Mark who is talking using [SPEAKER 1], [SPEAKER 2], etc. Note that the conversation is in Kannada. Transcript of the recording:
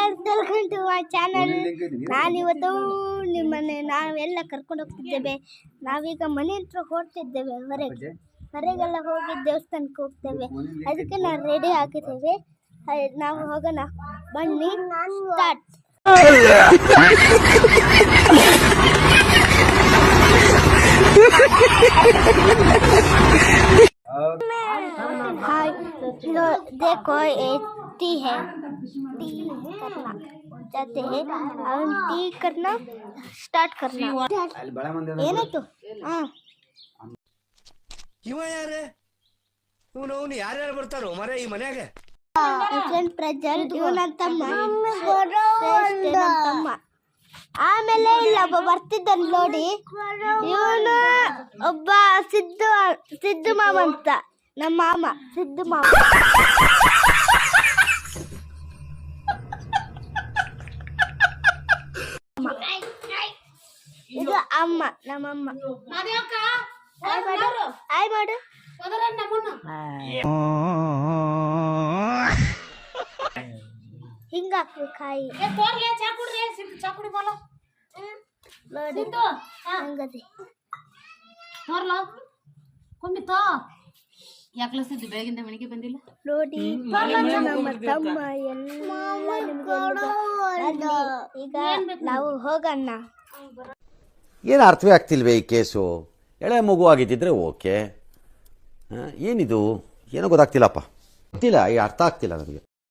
[SPEAKER 1] Guys welcome to my channel. ನಾನಿವತ್ತು ನಿಮ್ಮನೆ ನಾವೆಲ್ಲ ಕರ್ಕೊಂಡು ಹೋಗ್ತಿದ್ದೇವೆ. ನಾವೀಗ ಮನೆ ಹತ್ರ ಹೊರಟಿದ್ದೇವೆ. ಹೊರಗೆಲ್ಲ ಹೋಗಿ ದೇವಸ್ಥಾನಕ್ಕೆ ಹೋಗ್ತೇವೆ. ಅದಕ್ಕೆ ನಾವು ರೆಡಿ ಆಗಿದ್ದೇವೆ. ನಾವು ಹೋಗೋಣ ಬನ್ನಿ. ಸ್ಟಾರ್ಟ್. हाय लो देखो ये टी है, टी करना चाहते हैं हम, टी करना स्टार्ट करना. ಏನಾಯ್ತು?
[SPEAKER 2] ಇವ ಯಾರೇ ಇವನು ಯಾರ್ಯಾರು ಬರ್ತಾರೋ ಮರೆ ಈ ಮನ್ಯಾಗ?
[SPEAKER 1] ಫ್ರೆಂಡ್ ಪ್ರಜ್ವಲ್, ಇವನ ತಮ್ಮ ಆಮೇಲೆ ಇಲ್ಲ ಒಬ್ಬ ಬರ್ತಿದ್ದಾನೆ ನೋಡಿ, ಇವನು ಒಬ್ಬ ಸಿದ್ದು ಮಾಮ ಅಂತ, ನಮ್ಮ ಮಾಮ ಸಿದ್ದು ಮಾಮ. ಇದು ಅಮ್ಮ, ನಮ್ಮಮ್ಮ. ಆಯ್ ಮಾಡು. ಹಿಂಗಾಕು ಕಾಯಿ ನೋಡಿ ಹಂಗದೆ
[SPEAKER 3] ಯಾಕಲಿಸ್ತಿದ್ದು ಬೆಳಗಿಂದ ಮನೆಗೆ ಬಂದಿಲ್ಲ
[SPEAKER 1] ನೋಡಿ. ನಮ್ಮ ತಮ್ಮ ಎಲ್ಲ ಈಗ ನಾವು ಹೋಗೋಣ.
[SPEAKER 4] ಏನು ಅರ್ಥವೇ ಆಗ್ತಿಲ್ವೇ ಈ ಕೇಸು? ಎಳೆ ಮಗು ಆಗಿದ್ದಿದ್ರೆ ಓಕೆ, ಏನಿದು ಏನೋ ಗೊತ್ತಾಗ್ತಿಲ್ಲಪ್ಪ, ಗೊತ್ತಿಲ್ಲ, ಈ ಅರ್ಥ ಆಗ್ತಿಲ್ಲ ನನಗೆ.